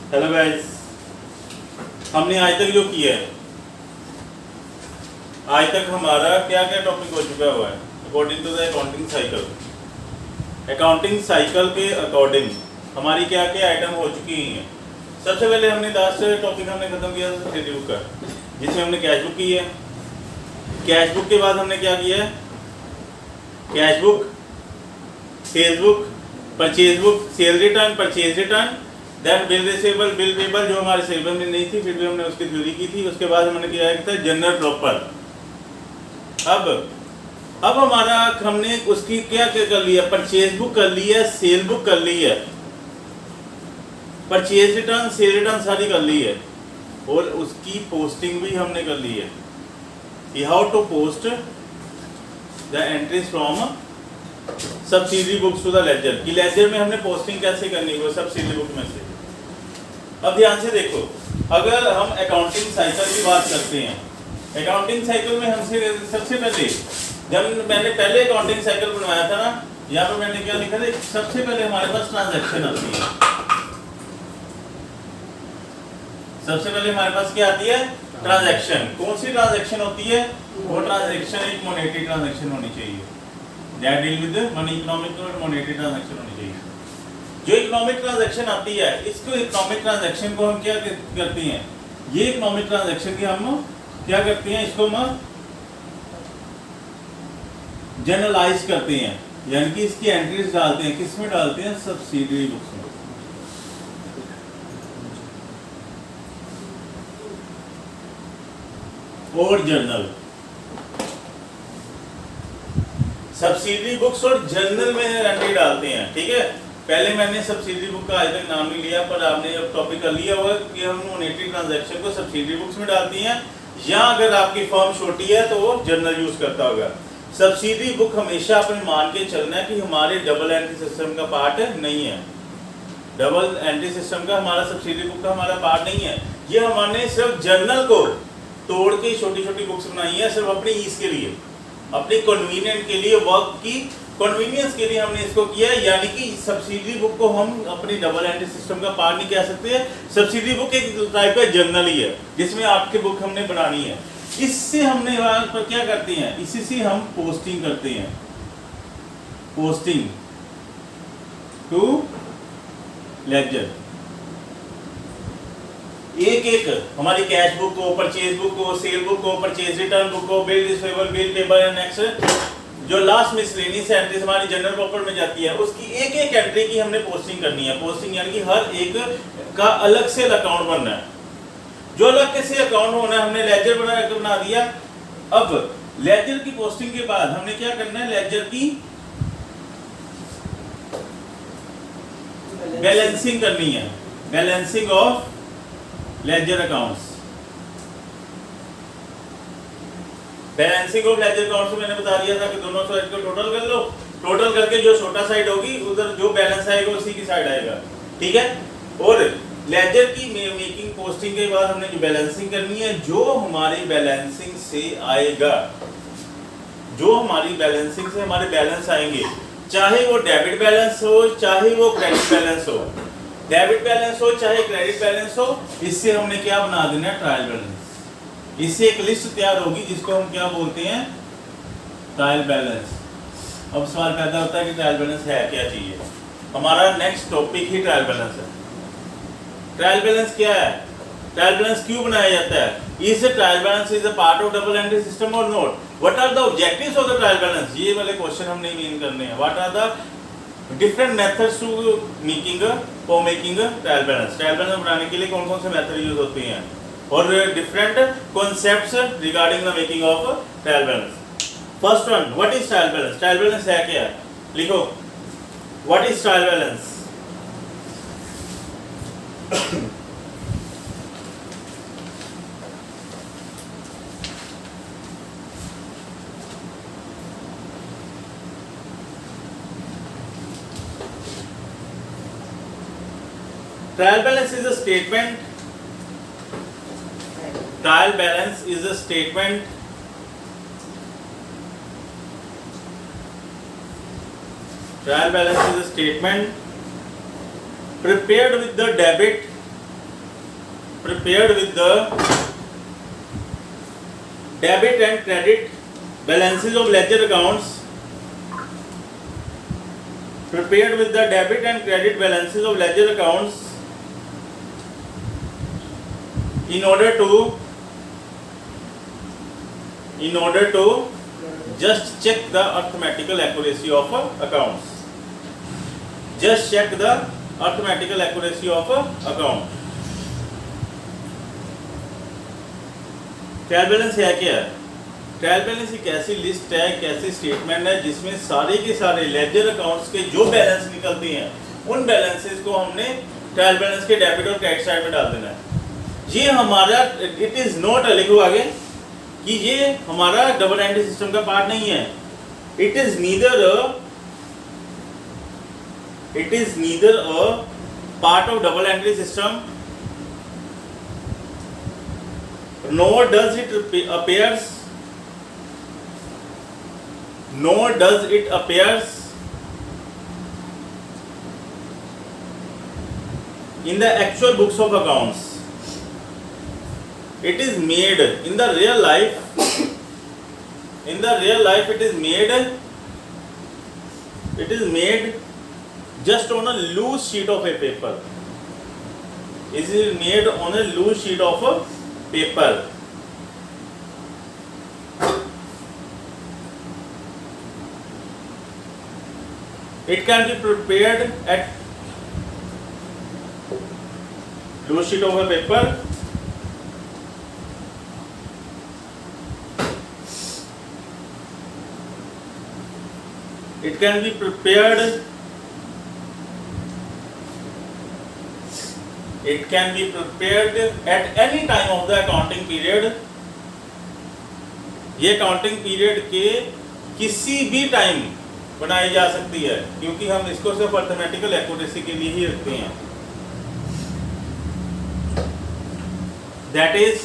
Hello guys, हमने आज तक जो किया है, आज तक हमारा क्या क्या टॉपिक हो चुका हुआ है according to the accounting cycle. Accounting cycle के अकॉर्डिंग हमारी क्या क्या आइटम हो चुकी हैं। सबसे पहले हमने लास्ट टॉपिक हमने खत्म किया था सब्सिडी बुक का, जिसमें हमने कैश बुक की है। कैश बुक के बाद हमने क्या किया है, cash book, sales book, purchase book, sale return, purchase return, then bill receivable, bill payable जो हमारे सिलेबस में नहीं थी फिर भी हमने उसकी थ्योरी की थी। उसके बाद हमने किया था जनरल प्रॉपर। अब हमारा हमने उसकी क्या क्या कर लिया, परचेज बुक कर ली है, सेल बुक कर ली है, परचेज रिटर्न, सेल रिटर्न सारी कर ली है, और उसकी पोस्टिंग भी हमने कर ली है। How to post the entries from subsidy books to the ledger, कि लेजर में हमने पोस्टिंग कैसे करनी है सब्सिडी बुक में से। अब ध्यान से देखो, अगर हम अकाउंटिंग साइकिल की बात करते हैं, अकाउंटिंग साइकिल में हमसे सबसे पहले जब मैंने पहले अकाउंटिंग साइकिल बनवाया था ना, यहाँ पर मैंने क्या लिखा था, सबसे पहले हमारे पास ट्रांजैक्शन आती है। सबसे पहले हमारे पास क्या आती है, ट्रांजैक्शन। कौन सी ट्रांजैक्शन होती है, वो ट्रांजैक्शन एक मोनेटरी ट्रांजैक्शन होनी चाहिए, that deal with money, economic और मोनेटरी ट्रांजैक्शन होनी चाहिए। जो इकोनॉमिक ट्रांजैक्शन आती है, इसको इकोनॉमिक ट्रांजैक्शन को हम क्या करते हैं, ये इकोनॉमिक ट्रांजैक्शन की हम क्या करते हैं, इसको हम जनरलाइज करते हैं, यानी कि इसकी एंट्रीज डालते हैं, किस में डालते हैं, सब्सिडियरी बुक्स में। और जर्नल, सब्सिडी बुक्स और जर्नल में एंट्री डालते हैं। ठीक है, पहले मैंने सब्सिडी बुक का आज तक नाम नहीं लिया, पर आपने अब टॉपिक कर लिया हुआ कि हम मोनेटरी ट्रांजैक्शन को सब्सिडी बुक्स में डालती हैं, या अगर आपकी फर्म छोटी है तो वो जर्नल यूज करता होगा। सब्सिडी बुक हमेशा अपने मान के चलना है कि हमारे डबल एंट्री सिस्टम का पार्ट नहीं है, डबल एंट्री सिस्टम का हमारा सब्सिडी बुक का हमारा पार्ट नहीं है। ये हमने सिर्फ जर्नल को तोड़ के छोटी छोटी बुक्स बनाई है, सिर्फ अपनी ईज के लिए, अपनी कन्वीनियंट के लिए, वर्क की कन्वीनियंस के लिए हमने इसको किया है। यानी कि सब्सिडी बुक को हम अपनी डबल एंट्री सिस्टम का पार्ट नहीं कह सकते। सब्सिडी बुक एक टाइप का जर्नल ही है, जिसमें आपकी बुक हमने बनानी है। इससे हमने वहां पर क्या करते हैं, इसी से हम पोस्टिंग करते हैं, पोस्टिंग टू लेजर। एक एक हमारी कैश बुक को, परचेज बुक को, सेल बुक को, परचेज रिटर्न बुक को, bill receivable, bill payable and next जो लास्ट मिसलेनियस एंट्रीज हमारी जनरल प्रॉपर में जाती है, उसकी एक एक एंट्री की हमने पोस्टिंग करनी है। पोस्टिंग यानी कि हर एक का अलग से अकाउंट बनना है। जो अलग से अकाउंट होना है, हमने लेजर बना दिया। अब लेजर की पोस्टिंग के बाद हमने क्या करना है, लेजर की बैलेंसिंग करनी है, balancing of ledger accounts. Balancing of ledger accounts मैंने बता दिया था कि दोनों साइड को टोटल कर लो, टोटल करके जो छोटा साइड होगी उधर जो बैलेंस आएगा उसी की साइड आएगा। ठीक है, और लेजर की मेकिंग पोस्टिंग के बाद हमने जो बैलेंसिंग करनी है, जो हमारी बैलेंसिंग से आएगा, जो हमारी बैलेंसिंग से हमारे बैलेंस आएंगे, चाहे वो डेबिट बैलेंस हो चाहे वो क्रेडिट बैलेंस हो, डेबिट बैलेंस हो चाहे क्रेडिट बैलेंस हो, इससे हमने क्या बना देना है, ट्रायल बैलेंस। इससे एक लिस्ट तैयार होगी जिसको हम क्या बोलते हैं, ट्रायल बैलेंस। अब सवाल पैदा होता है कि ट्रायल बैलेंस है क्या चाहिए। हमारा नेक्स्ट टॉपिक ही ट्रायल बैलेंस है। ट्रायल बैलेंस क्या है, ट्रायल बैलेंस क्यों बनाया जाता है, is trial balance is a part of double entry system or not, what are the objectives of the trial balance, ये वाले क्वेश्चन हमने मेन करने हैं। What are the different methods to making for making trial balance, trial balance बनाने के लिए कौन कौन से मेथड यूज होते हैं, और different concepts regarding the making of trial balance. First one, what is trial balance, trial balance है क्या, लिखो, what is trial balance. Trial balance is a statement. Trial balance is a statement Trial balance is a statement prepared with the debit prepared with the debit and credit balances of ledger accounts, prepared with the debit and credit balances of ledger accounts in order to just check the arithmetical accuracy of accounts. Just check the arithmetical accuracy of account. Trial balance है क्या? Trial balance एक ऐसी list है, एक ऐसी statement है जिसमें सारे के सारे लेजर अकाउंट्स के जो बैलेंस निकलते हैं उन बैलेंसेस को हमने ट्रायल बैलेंस के डेबिट और क्रेडिट साइड में डाल देना है। ये हमारा इट इज नॉट, लिखो आगे कि ये हमारा डबल एंट्री सिस्टम का पार्ट नहीं है। It is neither a part of double entry system, nor does it appears in the actual books of accounts. It is made in the real life. It is made just on a loose sheet of a paper. It is made on a loose sheet of a paper. It can be prepared at loose sheet of a paper. It can be prepared at any time of the accounting period. ये accounting period के किसी भी time बनाई जा सकती है, क्योंकि हम इसको सिर्फ अर्थमेटिकल एक्यूरेसी के लिए ही रखते हैं। That is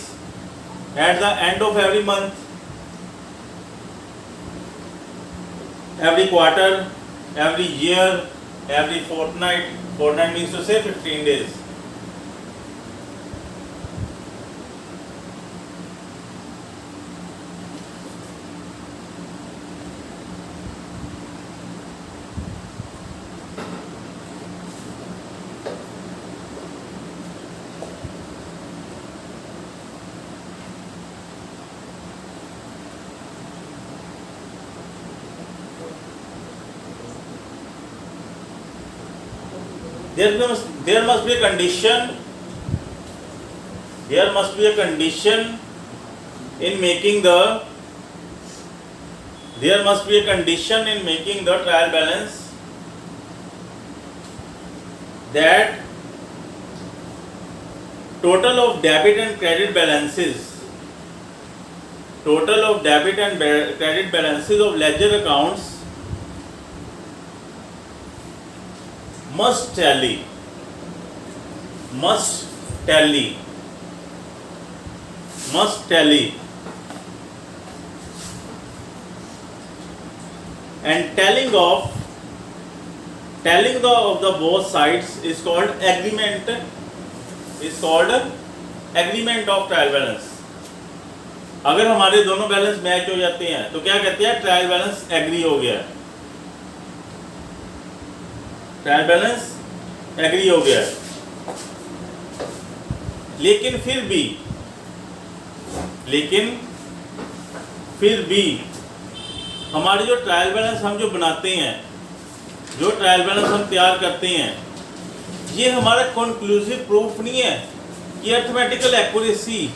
at the end of every month, every quarter, every year, every fortnight. Fortnight means to say 15 days. There must be a condition. There must be a condition in making the. There must be a condition in making the trial balance that total of debit and credit balances. Total of debit and credit balances of ledger accounts must tally and telling of the both sides is called agreement of trial balance. अगर हमारे दोनों balance match हो जाते हैं तो क्या कहते हैं? ट्रायल बैलेंस एग्री हो गया, ट्रायल बैलेंस एग्री हो गया। लेकिन फिर भी हमारे जो ट्रायल बैलेंस हम जो बनाते हैं, जो ट्रायल बैलेंस हम तैयार करते हैं, ये हमारा कंक्लूसिव प्रूफ नहीं है कि अर्थमेटिकल एक्यूरेसी,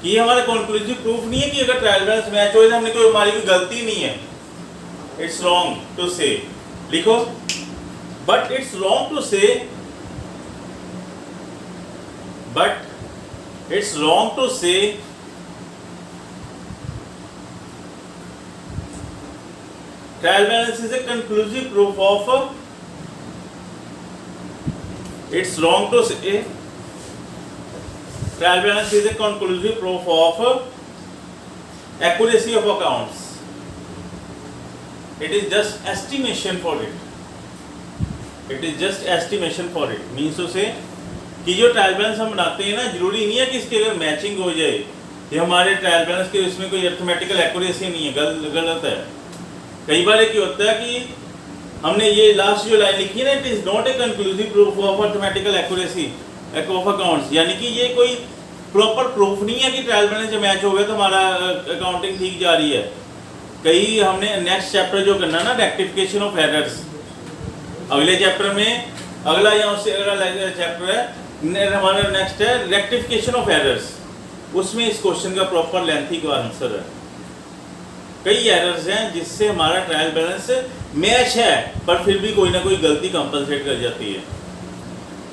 ये हमारा कंक्लूसिव प्रूफ नहीं है कि अगर ट्रायल बैलेंस मैच हो तो हमने कोई, हमारी कोई गलती नहीं है। इट्स रॉन्ग टू से, लिखो, but it's wrong to say trial balance is a conclusive proof of. It's wrong to say trial balance is a conclusive proof of accuracy of accounts. It is just estimation for it. It is just estimation for it. Means to say कि जो trial balance हम बनाते हैं ना, जरूरी नहीं है कि इसके अगर मैचिंग हो जाए, ये हमारे ट्रायल बैलेंस के इसमें कोई अर्थमेटिकल एक्यूरेसी नहीं है, गलत है। कई बार क्या होता है कि हमने ये लास्ट जो लाइन लिखी है ना, it is not a conclusive proof of arithmetical accuracy of accounts, यानी कि ये कोई प्रॉपर प्रूफ नहीं है कि ट्रायल बैलेंस जब मैच हो गया तो हमारा अकाउंटिंग ठीक जा रही है। कई हमने नेक्स्ट चैप्टर जो करना ना, रेक्टिफिकेशन ऑफ एरर्स, अगले चैप्टर में, अगला या उससे अगला चैप्टर है हमारा नेक्स्ट है रेक्टिफिकेशन ऑफ एरर्स, उसमें इस क्वेश्चन का प्रॉपर लेंथी का आंसर है। कई एरर्स हैं जिससे हमारा ट्रायल बैलेंस मैच है पर फिर भी कोई ना कोई गलती कंपनसेट कर जाती है।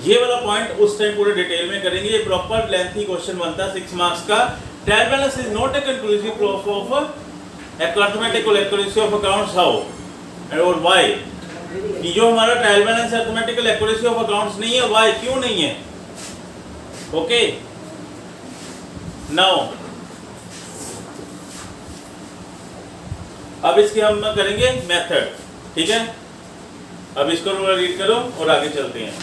ये वाला पॉइंट उस टाइम पूरे डिटेल में करेंगे। ये प्रॉपर लेंथी क्वेश्चन बनता है 6 मार्क्स का। Trial balance is not a conclusive proof of arithmetical accuracy of accounts, how and और व्हाई। कि जो हमारा trial balance arithmetical accuracy of accounts नहीं है, व्हाई, क्यों नहीं है। ओके, नाउ अब इसके हम करेंगे मेथड, ठीक है। अब इसको रीड करो और आगे चलते हैं।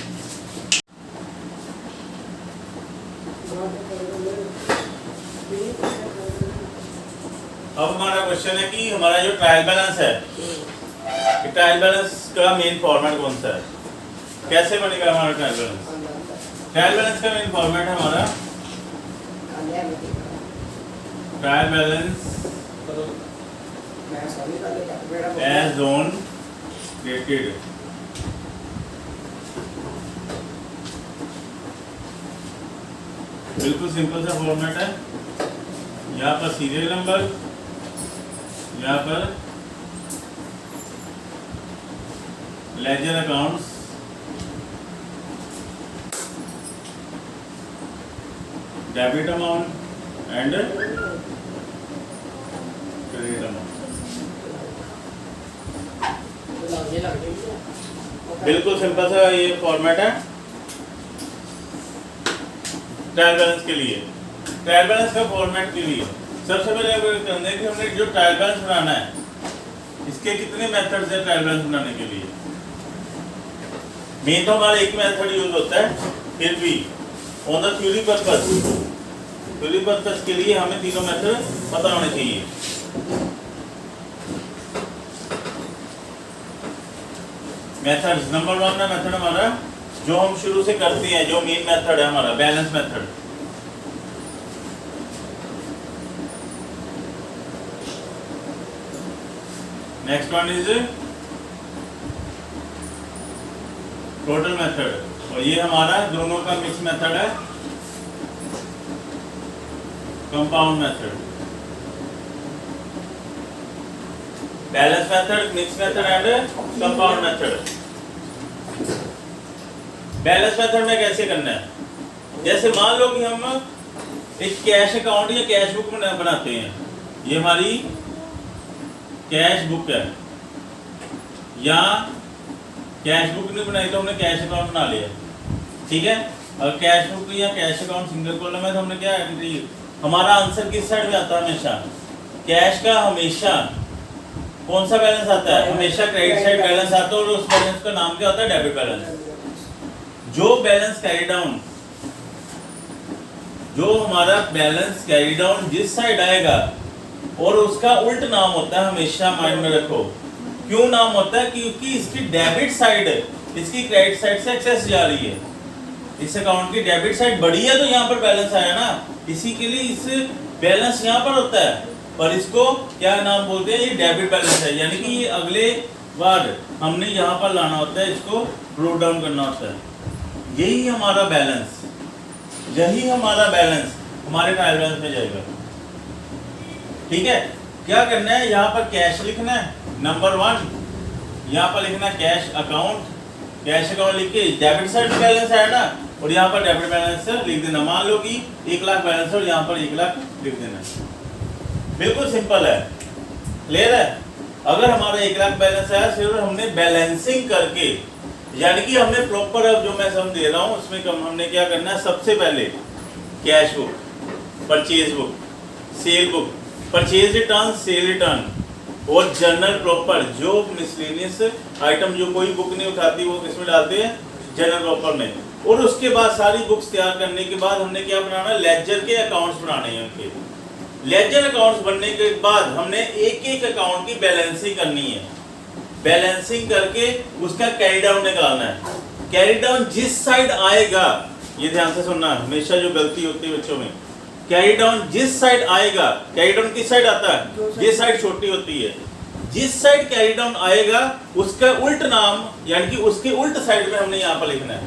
अब हमारा क्वेश्चन है कि हमारा जो ट्रायल बैलेंस है, ट्रायल बैलेंस का मेन फॉर्मेट कौन सा है, कैसे बनेगा हमारा ट्रायल बैलेंस। ट्रायल बैलेंस का मेन फॉर्मेट है हमारा trial balance as on dated, बिल्कुल सिंपल सा फॉर्मेट है। यहाँ पर सीरियल नंबर, यहाँ पर ledger accounts, debit amount and credit amount. बिल्कुल सिंपल सा ये फॉर्मेट है ट्रायल बैलेंस के लिए। ट्रायल बैलेंस का फॉर्मेट के लिए सबसे पहले करने कि हमने जो ट्रायल बैलेंस बनाना है, इसके कितने मेथड्स हैं ट्रायल बैलेंस बनाने के लिए। मेन तो हमारा एक मेथड यूज होता है, फिर भी ऑन द थ्योरी पर्पस के लिए हमें तीनों मेथड पता होने चाहिए। मेथड्स, नंबर 1 का मेथड हमारा जो हम शुरू से करते हैं, जो मेन मेथड है हमारा balance method. Next one is total method, और ये हमारा दोनों का मिक्स मेथड है compound method. Balance method, mix method and compound method. Balance method में कैसे करना है, जैसे मान लो कि हम एक कैश अकाउंट या कैश बुक बनाते हैं, ये हमारी कैश बुक है, या कैश बुक नहीं बनाई तो हमने कैश अकाउंट बना लिया, ठीक है। और कैश बुक या कैश अकाउंट सिंगल कॉलम है तो हमने क्या एंट्री, हमारा आंसर किस साइड में आता है हमेशा, कैश का हमेशा कौन सा बैलेंस आता है, हमेशा क्रेडिट साइड बैलेंस आता है, और उस बैलेंस का नाम क्या होता है, डेबिट बैलेंस। जो बैलेंस कैरी डाउन, जो हमारा बैलेंस कैरी डाउन जिस साइड आएगा और उसका उल्ट नाम होता है, हमेशा माइंड में रखो। क्यों नाम होता है, क्योंकि इसकी डेबिट साइड इसकी क्रेडिट साइड से एक्सेस जा रही है। इस अकाउंट की डेबिट साइड बढ़ी है तो यहाँ पर बैलेंस आया ना, इसी के लिए इस बैलेंस यहाँ पर होता है, और इसको क्या नाम बोलते हैं, ये डेबिट बैलेंस है। यानी कि ये अगले बार हमने यहाँ पर लाना होता है, इसको ब्रोक डाउन करना होता है। यही हमारा बैलेंस, यही हमारा बैलेंस हमारे ट्रायल बैलेंस में जाएगा, ठीक है। क्या करना है, यहाँ पर कैश लिखना है, नंबर 1 यहाँ पर लिखना है कैश अकाउंट, कैश अकाउंट लिख के डेबिट साइड में बैलेंस है ना, और यहाँ पर डेबिट बैलेंस लिख देना। मान लो कि 1 लाख बैलेंस है और यहाँ पर 1 लाख लिख देना। बिल्कुल सिंपल है, क्लियर है। अगर हमारा 1 लाख बैलेंस है, फिर हमने बैलेंसिंग करके, यानी कि हमने प्रॉपर, अब जो मैं सम दे रहा हूँ उसमें हमने क्या करना है, सबसे पहले cash book, purchase book, cell book, purchase return, cell return और जर्नल प्रॉपर, जो मिसलेनियस आइटम जो कोई बुक नहीं उठाती वो किसमें डालते हैं, जर्नल प्रॉपर में। और उसके बाद सारी बुक्स तैयार करने के बाद हमने क्या बनाना, लेजर के अकाउंट्स बनाने हैं उनके। लेजर अकाउंट्स बनने के बाद हमने एक एक अकाउंट की बैलेंसिंग करनी है। बैलेंसिंग करके उसका कैरी डाउन निकालना है। कैरी डाउन जिस साइड आएगा, ये ध्यान से सुनना, हमेशा जो गलती होती है बच्चों में, कैरी डाउन जिस साइड आएगा, कैरी डाउन किस साइड आता है, ये साइड छोटी होती है, जिस साइड कैरी डाउन आएगा उसका उल्ट नाम यानी कि उसके उल्ट साइड में हमने यहाँ पर लिखना है।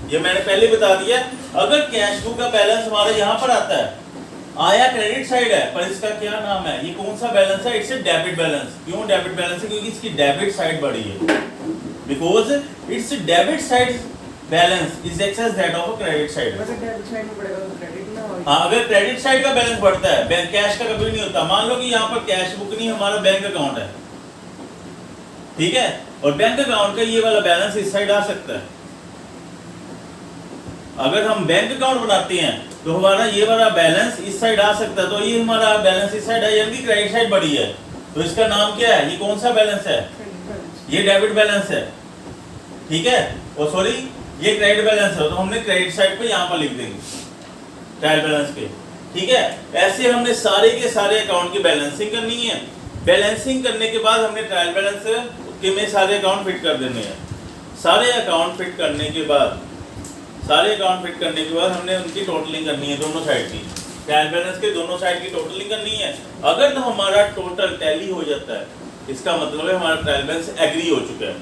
ये मैंने पहले बता दिया। अगर कैश बुक का बैलेंस हमारा यहाँ पर आता है, आया क्रेडिट साइड है, पर इसका क्या नाम है, ये कौन सा बैलेंस है, इट्स डेबिट बैलेंस। क्यों डेबिट बैलेंस है, क्योंकि इसकी डेबिट साइड बड़ी है, because it's debit side balance is excess that of credit side. हाँ, अगर क्रेडिट साइड का बैलेंस बढ़ता है, बैंक कैश का कभी नहीं होता। मान लो कि यहाँ पर कैश बुक नहीं, हमारा बैंक अकाउंट है, ठीक है, और बैंक अकाउंट का ये वाला बैलेंस इस साइड आ सकता है। अगर हम बैंक अकाउंट बनाते हैं तो हमारा ये वाला बैलेंस इस साइड आ सकता है, तो ये हमारा बैलेंस इस साइड है, यानी क्रेडिट साइड बड़ी है, तो इसका नाम क्या है, ये कौन सा बैलेंस है, ये डेबिट बैलेंस है, ठीक है, और सॉरी ये क्रेडिट बैलेंस है, तो हमने क्रेडिट साइड पे यहाँ पर लिख देंगे ट्रायल बैलेंस पे, ठीक है। ऐसे हमने सारे के सारे अकाउंट की बैलेंसिंग करनी है। बैलेंसिंग करने के बाद हमने ट्रायल बैलेंस के में सारे अकाउंट फिट कर देने हैं। सारे अकाउंट फिट करने के बाद हमने उनकी टोटलिंग करनी है, दोनों साइड की, ट्रायल बैलेंस के दोनों साइड की टोटलिंग करनी है। अगर तो हमारा टोटल टैली हो जाता है, इसका मतलब है हमारा ट्रायल बैलेंस एग्री हो चुका है।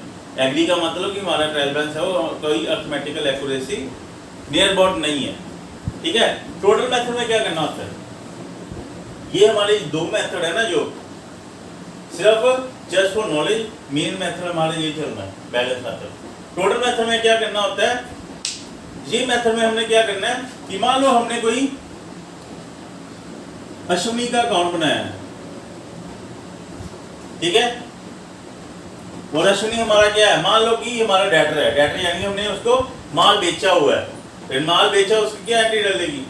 एग्री का मतलब कि हमारा ट्रायल बैलेंस है वो कोई अर्थमेटिकल एक्यूरेसी नियर अबाउट नहीं है, ठीक है। टोटल मेथड में क्या करना होता है, ये हमारे दो मेथड है ना, जो सिर्फ just for knowledge, main method हमारे ये चलना है बैलेंस मेथड। टोटल मेथड में क्या करना होता है, ये मेथड में हमने क्या करना है कि मान लो हमने कोई अश्विनी का अकाउंट बनाया है, ठीक है, और अश्विनी हमारा क्या है, मान लो कि हमारा डेटर है, डेटर यानी हमने उसको माल बेचा हुआ है, फिर माल बेचा उसकी क्या एंट्री डालेगी,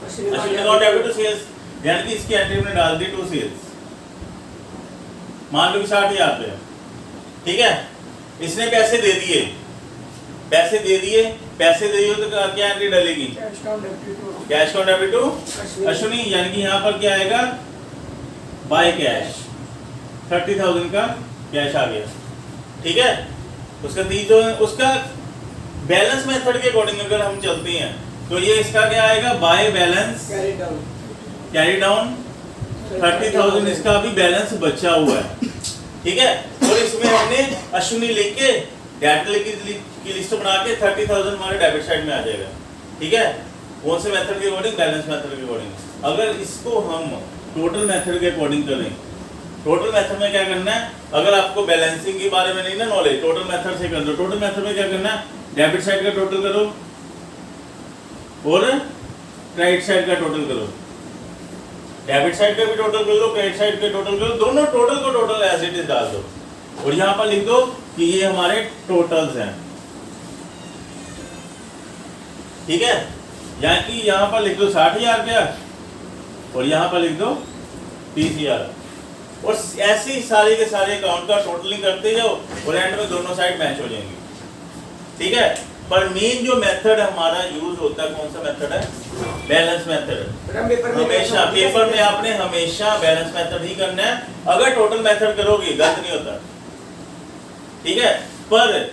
Ashwini account debit to sales, यानी कि इसकी एंट्री हमने डाल दी टू सेल्स, मान लो कि 60,000 रुपये, ठीक है। इसने पैसे दे दिए तो क्या एंट्री डालेगी, cash account debit to Ashwini, यानी कि यहाँ पर क्या आएगा, बाय कैश 30,000 का कैश आ गया, ठीक है। उसका बैलेंस मेथड के अकॉर्डिंग अगर हम चलते हैं तो ये इसका क्या आएगा, बाय बैलेंस कैरी डाउन 30,000, इसका अभी बैलेंस बचा हुआ है, ठीक है। और इसमें हमने अश्विनी लिख के डेबिट की लिस्ट बना के 30,000 हमारे डेबिट साइड में आ जाएगा, ठीक है। कौन से मेथड के अकॉर्डिंग, बैलेंस मेथड के अकॉर्डिंग। अगर इसको हम टोटल मेथड के अकॉर्डिंग करें, टोटल मेथड में क्या करना है, अगर आपको बैलेंसिंग के बारे में नहीं ना नॉलेज, टोटल मेथड से कर दो। टोटल मेथड में क्या करना है, डेबिट साइड का टोटल करो और क्रेडिट साइड का टोटल करो, डेबिट साइड का भी टोटल कर लो, क्रेडिट साइड का टोटल कर लो, दोनों टोटल को टोटल एज इट इज डाल दो और यहाँ पर लिख दो कि ये हमारे टोटल्स हैं, ठीक है। यानी कि यहाँ पर लिख दो 60,000 रुपया और यहाँ पर लिख दो 30,000, और ऐसे ही सारे के सारे अकाउंट का टोटलिंग करते जाओ और एंड में दोनों साइड मैच हो जाएंगी, ठीक है। पर मेन जो मेथड हमारा यूज होता है, कौन सा मेथड है, बैलेंस मेथड। हमेशा पेपर में आपने हमेशा बैलेंस मेथड ही करना है। अगर टोटल मेथड करोगे गलत नहीं होता, ठीक है। पर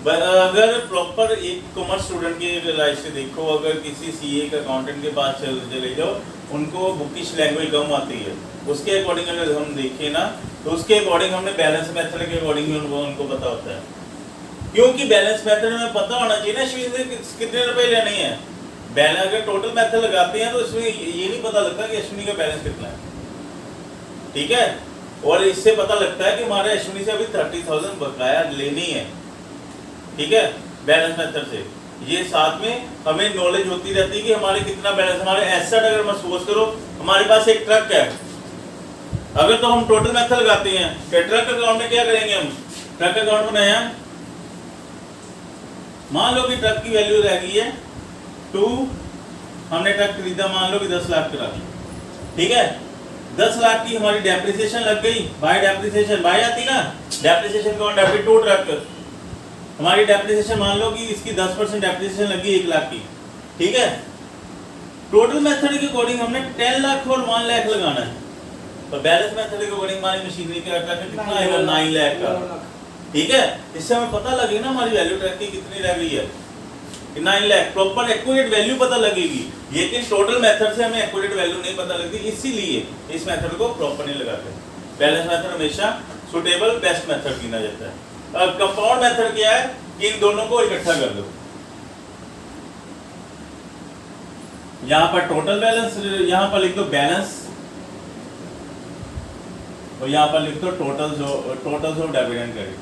अगर प्रॉपर एक कॉमर्स स्टूडेंट की लाइफ से देखो, अगर किसी सीए का अकाउंटेंट के पास चले जाओ, उनको बुकिश लैंग्वेज कम आती है, उसके अकॉर्डिंग अगर हम देखें ना तो उसके अकॉर्डिंग हमने बैलेंस मेथड के अकॉर्डिंग ही उनको पता होता है, क्योंकि बैलेंस मेथड में पता होना चाहिए ना कितने रुपए लेने हैं। बैलेंस अगर टोटल मेथड लगाते हैं तो इसमें ये नहीं पता लगता कि अश्विनी का बैलेंस कितना है, ठीक है। और इससे पता लगता है कि हमारे अश्विनी से अभी 30,000 बकाया लेनी है, ठीक है, बैलेंस मेथड से। ये साथ में हमें नॉलेज होती रहती है कि हमारे कितना बैलेंस, हमारे एसेट अगर मैं सपोज करो हमारे पास एक ट्रक है, अगर तो हम टोटल मेथड लगाते हैं कि ट्रक अकाउंट में क्या करेंगे, हम ट्रक अकाउंट बनाया, मान लो कि ट्रक की वैल्यू रह गई है 2, हमने ट्रक खरीदा मान लो कि 10 लाख का, ठीक है। 10 लाख की हमारी डेप्रिसिएशन लग गई, बाय डेप्रिसिएशन, बाय आती ना डेप्रिसिएशन का डेबिट टू ट्रक, हमारी डेप्रिसिएशन मान लो कि इसकी 10% डेप्रिसिएशन लगी 1 लाख की, ठीक है। टोटल मेथड के अकॉर्डिंग हमने 10 लाख और 1 लाख लगाना है, और बैलेंस मेथड के अकॉर्डिंग हमारी मशीनरी का ट्रैक कितना आएगा 9 लाख का, ठीक है। इससे हमें पता लगेगा ना हमारी वैल्यू ट्रैक की कितनी रह गई है, 9 लाख प्रॉपर एक्यूरेट वैल्यू पता लगेगी। लेकिन टोटल मेथड से हमें एक्यूरेट वैल्यू नहीं पता लगती, इसीलिए इस मेथड को प्रॉपर नहीं लगाते। बैलेंस मेथड हमेशा सुटेबल बेस्ट मेथड गिना जाता है। अब कंपाउंड मेथड क्या है कि इन दोनों को इकट्ठा कर दो, यहां पर टोटल बैलेंस, यहां पर लिख दो बैलेंस, और यहां पर लिख दो totals of debit and credit,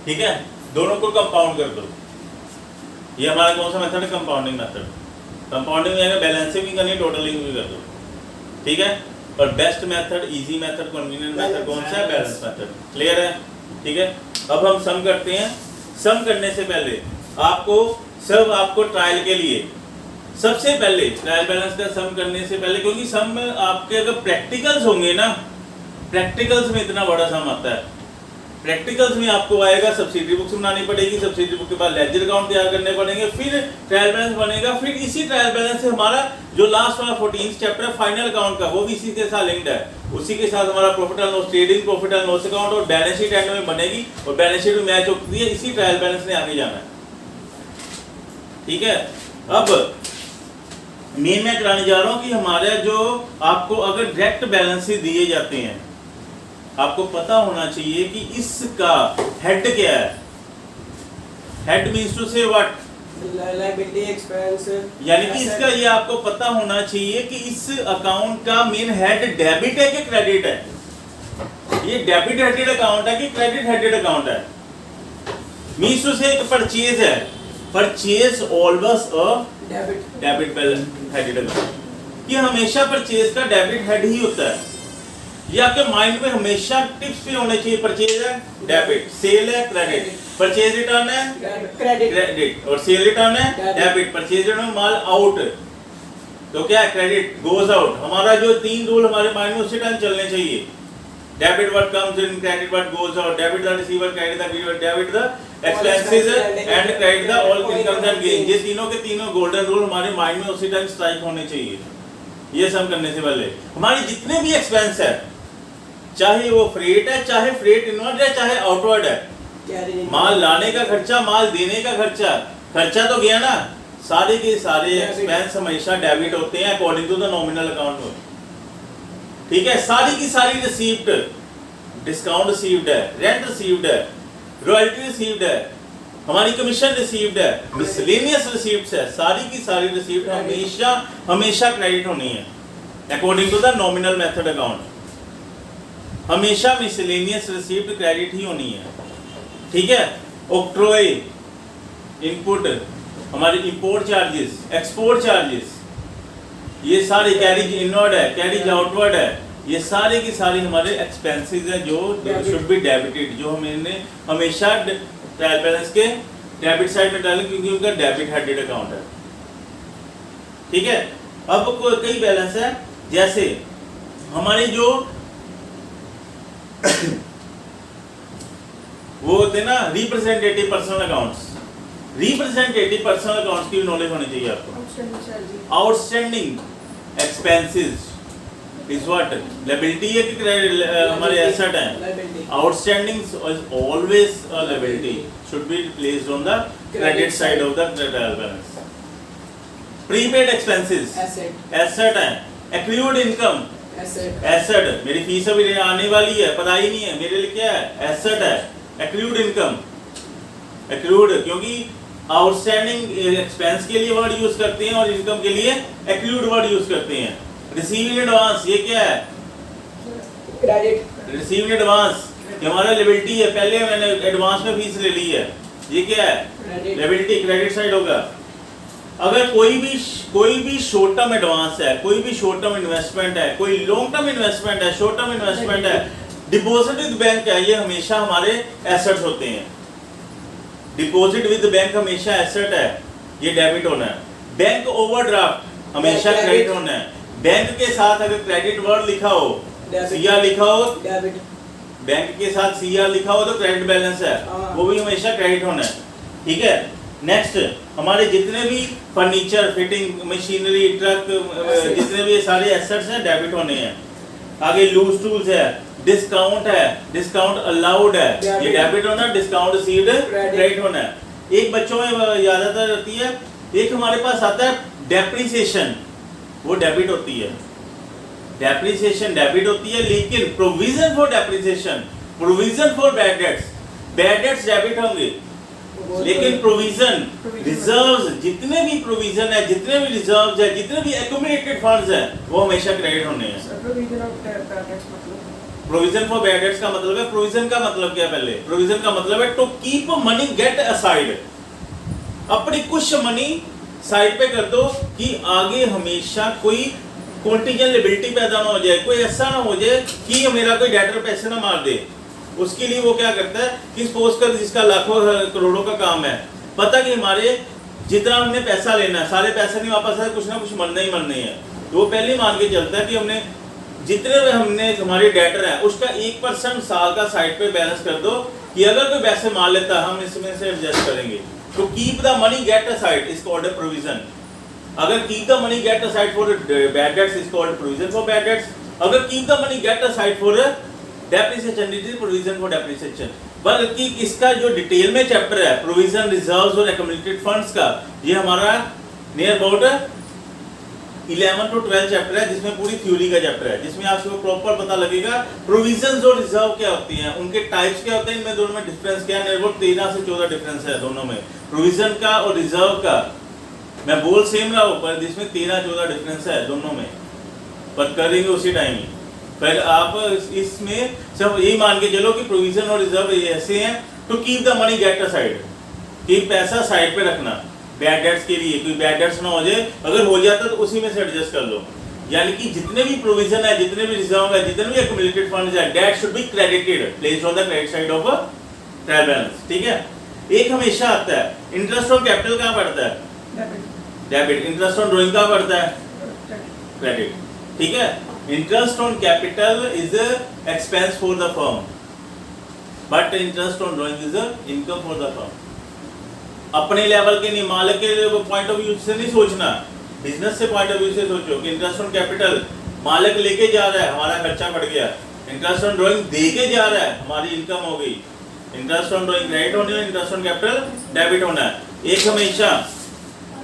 ठीक है। दोनों को कंपाउंड कर दो। ये हमारा कौन सा मेथड है, कंपाउंडिंग मेथड। कंपाउंडिंग में बैलेंसिंग भी करनी, टोटलिंग भी कर दो, ठीक है। और best method, easy method, convenient method कौन सा है, बैलेंस मेथड। क्लियर है, ठीक है। अब हम सम करते हैं। सम करने से पहले आपको ट्रायल के लिए सबसे पहले ट्रायल बैलेंस का सम करने से पहले, क्योंकि सम में आपके अगर प्रैक्टिकल्स होंगे ना, प्रैक्टिकल्स में इतना बड़ा सम आता है। प्रैक्टिकल्स में आपको आएगा सब्सिडी बुक्स बनानी पड़ेगी, सब्सिडी बुक के बाद लेजर अकाउंट तैयार करने पड़ेंगे, फिर ट्रायल बैलेंस बनेगा, फिर इसी ट्रायल बैलेंस से हमारा जो लास्ट वाला 14th चैप्टर है फाइनल अकाउंट का, वो भी इसी के साथ लिंक्ड है। उसी के साथ हमारा profit and loss, trading profit and loss account और बैलेंस शीट एंड में बनेगी, और बैलेंस शीट में मैच होती है, इसी ट्रायल बैलेंस ने आगे जाना है, ठीक है। अब मैं कराने जा रहा हूं कि हमारे जो आपको अगर डायरेक्ट बैलेंस ही दिए जाते हैं, आपको पता होना चाहिए कि इसका हेड क्या है। हेड मींस टू से व्हाट, लायबिलिटी एक्सपेंस, यानी कि इसका ये आपको पता होना चाहिए कि इस अकाउंट का मेन हेड डेबिट है कि क्रेडिट है। ये डेबिट हेडेड अकाउंट है कि क्रेडिट हेडेड अकाउंट है। मींस टू से एक परचेज है, purchase always a debit balance headed account. ये हमेशा परचेज का डेबिट हेड ही होता है। ये आपके माइंड में हमेशा टिप्स पे होने चाहिए। परचेज है डेबिट, सेल है क्रेडिट, परचेज रिटर्न है क्रेडिट, और सेल रिटर्न है डेबिट। परचेज रिटर्न माल आउट, तो क्या है क्रेडिट गोज आउट। हमारा जो 3 रूल हमारे माइंड में उसी टाइम चलने चाहिए। Debit what comes in, credit what goes out, debit the receiver, credit the giver, debit the expenses and credit the all incomes and gain. ये तीनों के तीनों गोल्डन रूल हमारे माइंड में उसी टाइम स्ट्राइक होने चाहिए। ये सम करने से पहले हमारे जितने भी एक्सपेंस है, चाहे वो फ्रेट है, चाहे फ्रेट इनवर्ड है, चाहे आउटवर्ड है, माल लाने का खर्चा, माल देने का खर्चा, खर्चा तो गया ना, सारे के सारे एक्सपेंस हमेशा डेबिट होते हैं according to the nominal account में, ठीक है। सारी की सारी रिसीव्ड, डिस्काउंट रिसीव्ड है, रेंट रिसीव्ड है, रॉयल्टी रिसीव्ड है, हमारी कमीशन रिसीव्ड है, मिसलेनियस रिसीव्ड्स है, सारी की सारी रिसीव्ड हमेशा क्रेडिट होनी है according to the nominal method account. हमेशा मिसलेनियस रिसीव्ड क्रेडिट ही होनी है, ठीक है। ऑक्ट्रोय इनपुट, हमारे इंपोर्ट चार्जेस, एक्सपोर्ट चार्जेस, ये सारे कैरिज इनवर्ड है, कैरिज आउटवर्ड है, ये सारे की सारी हमारे एक्सपेंसेस हैं जो शुड बी डेबिटेड, जो हमने हमेशा ट्रायल बैलेंस के डेबिट साइड में डालें, क्योंकि उनका डेबिट हेडेड अकाउंट है, ठीक है। अब कई बैलेंस है, जैसे हमारे जो वो होते हैं ना representative personal accounts, representative personal accounts की नॉलेज होनी चाहिए आपको। Outstanding expenses is what, liability है कि हमारे एसेट है। Outstanding is always a liability, should be placed on the credit side of the trial balance. Prepaid expenses asset है। Accrued income asset, मेरी फीस अभी आने वाली है, पता ही नहीं है, मेरे लिए क्या है, एसेट है। एक्रूड इनकम, एक्रूड क्योंकि आउटस्टैंडिंग एक्सपेंस के लिए वर्ड यूज करते हैं और इनकम के लिए एक्रूड वर्ड यूज करते हैं। रिसीविंग एडवांस, ये क्या है, क्रेडिट। रिसीविंग एडवांस ये हमारा लायबिलिटी है, पहले मैंने एडवांस में फीस ले ली है, ये क्या है, लायबिलिटी, क्रेडिट साइड होगा। अगर कोई भी शॉर्ट टर्म एडवांस है, कोई भी शॉर्ट टर्म इन्वेस्टमेंट है, कोई लॉन्ग टर्म इन्वेस्टमेंट है, शॉर्ट टर्म इन्वेस्टमेंट है, डिपॉजिट विद बैंक है, ये हमेशा हमारे एसेट्स होते हैं। डिपॉजिट विद बैंक हमेशा एसेट है, ये डेबिट होना है। बैंक ओवरड्राफ्ट हमेशा क्रेडिट होना है। बैंक के साथ अगर क्रेडिट वर्ड लिखा हो या लिखा हो बैंक के साथ CR लिखा हो तो क्रेडिट बैलेंस है, हाँ। वो भी हमेशा क्रेडिट होना है, ठीक है। नेक्स्ट, हमारे जितने भी फर्नीचर, फिटिंग, मशीनरी, ट्रक, जितने भी सारे एसेट्स हैं डेबिट होने हैं। आगे लूज टूल्स है, डिस्काउंट है, डिस्काउंट अलाउड है, ये डेबिट होना, डिस्काउंट रिसीव्ड क्रेडिट होना है। एक बच्चों में ज्यादातर रहती है, एक हमारे पास आता है डेप्रिसिएशन, वो डेबिट होती है, डेप्रिसिएशन डेबिट होती है, लेकिन provision for depreciation, provision for bad dates debit होंगे, लेकिन प्रोविजन रिजर्व्स, जितने भी प्रोविजन है, जितने भी रिजर्व्स है, जितने भी एक्यूमुलेटेड फंड्स है, वो हमेशा क्रेडिट होने हैं। प्रोविजन फॉर बैड डेट्स का मतलब है, प्रोविजन का मतलब क्या है पहले? प्रोविजन का मतलब है to keep money get aside, अपनी कुछ मनी साइड पे कर दो कि आगे हमेशा कोई कॉन्टिजेंट लिबिलिटी पैदा ना हो जाए, कोई ऐसा ना हो जाए कि मेरा कोई डेटर पैसे ना मार दे। उसके लिए वो क्या करता है कि सपोज कर जिसका लाखों करोड़ों का काम है, पता कि हमारे जितना हमने पैसा लेना है सारे पैसे नहीं वापस आए, कुछ ना कुछ मरना ही मरना है, तो वो पहले मान के चलता है कि हमने जितने भी हमने हमारे डेटर है उसका 1% साल का साइड पे बैलेंस कर दो कि अगर कोई पैसे मार लेता है हम इसमें से एडजस्ट करेंगे। तो keep the money get aside is called a provision. अगर keep the money get aside for bad debts is called provision for bad debts. अगर keep the money get aside for depreciation it is provision for depreciation. बल्कि इसका जो detail में chapter है provision, reserves और accumulated funds का, ये हमारा नियर अबाउट 11 to 12 चैप्टर है, जिसमें पूरी थ्योरी का चैप्टर है, जिसमें आपको प्रॉपर पता लगेगा प्रोविजंस और रिजर्व क्या होती हैं, उनके टाइप्स क्या होते हैं, इनमें दोनों में डिफरेंस क्या है। नियर अबाउट 13 से 14 डिफरेंस है दोनों में, प्रोविजन का और रिजर्व का। मैं बोल सेम रहा हूं पर जिसमें 13-14 डिफरेंस है दोनों में, पर करेंगे उसी टाइम ही। फिर आप इसमें सब यही मान के चलो कि प्रोविजन और रिजर्व ऐसे हैं to keep the money get aside, कि पैसा साइड पे रखना बैड डेट्स के लिए, कोई बैड डेट्स ना हो जाए, अगर हो जाता तो उसी में से एडजस्ट कर लो। यानी कि जितने भी प्रोविजन है, जितने भी रिजर्व है, जितने भी एक्यूमुलेटेड फंड्स है, that should be credited, placed on the credit side of trial balance, ठीक है। एक हमेशा आता है इंटरेस्ट ऑन कैपिटल, कहां पड़ता है? डेबिट। इंटरेस्ट ऑन ड्राइंग कहां पड़ता है? क्रेडिट, ठीक है। Interest on capital is expense for the firm, but interest on drawing is income for the firm. अपने लेवल के नहीं, मालिक के पॉइंट ऑफ व्यू से नहीं सोचना, बिजनेस से पॉइंट ऑफ व्यू से सोचो कि इंटरेस्ट ऑन कैपिटल मालिक लेके जा रहा है, हमारा खर्चा बढ़ गया। इंटरेस्ट ऑन ड्राइंग दे के जा रहा है, हमारी इनकम हो गई। इंटरेस्ट ऑन ड्राइंग क्रेडिट होनी है, इंटरेस्ट ऑन कैपिटल डेबिट होना है। एक हमेशा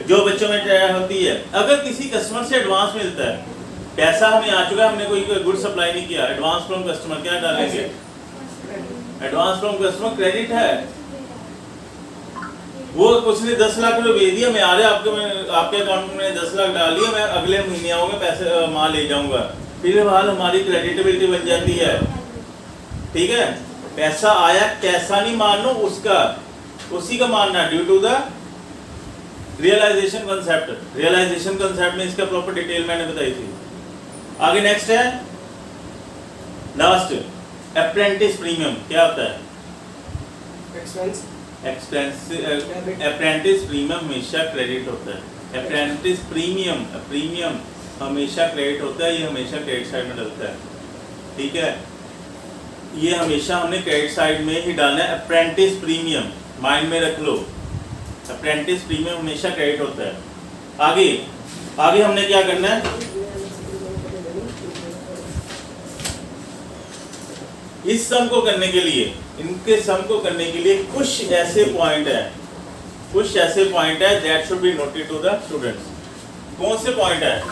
जो बच्चों में ट्रायल होती है, अगर किसी कस्टमर से एडवांस मिलता है, पैसा हमें आ चुका है, हमने कोई गुड सप्लाई नहीं किया, एडवांस फ्रॉम कस्टमर क्या डालेंगे? एडवांस फ्रॉम कस्टमर क्रेडिट है। वो उसने 10 लाख रुपए भेज दिया, मैं आ रहा आपके अकाउंट में 10 लाख डाल दिया, मैं अगले महीने आऊंगा पैसे माल ले जाऊंगा, फिर हाल हमारी क्रेडिटेबिलिटी बन जाती है, ठीक है। पैसा आया कैसा नहीं मानना उसका, उसी का मानना due to the realization concept. Realization concept में इसका प्रॉपर डिटेल मैंने बताई थी। आगे नेक्स्ट है लास्ट, अप्रेंटिस प्रीमियम क्या होता है? एक्सपेंस। अप्रेंटिस प्रीमियम हमेशा क्रेडिट होता है। अप्रेंटिस प्रीमियम हमेशा क्रेडिट होता है, ये हमेशा क्रेडिट साइड में डलता है, ठीक है। ये हमेशा हमने क्रेडिट साइड में ही डालना है। अप्रेंटिस प्रीमियम माइंड में रख लो, अप्रेंटिस प्रीमियम हमेशा क्रेडिट होता है। आगे हमने क्या करना है, इस सम को करने के लिए, इनके सम को करने के लिए कुछ ऐसे पॉइंट है that should be noted to the students. कौन से पॉइंट है?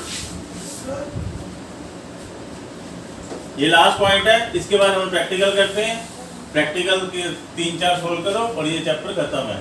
ये लास्ट पॉइंट है, इसके बाद हम प्रैक्टिकल करते हैं। प्रैक्टिकल के 3-4 सोल्व करो और ये चैप्टर खत्म है।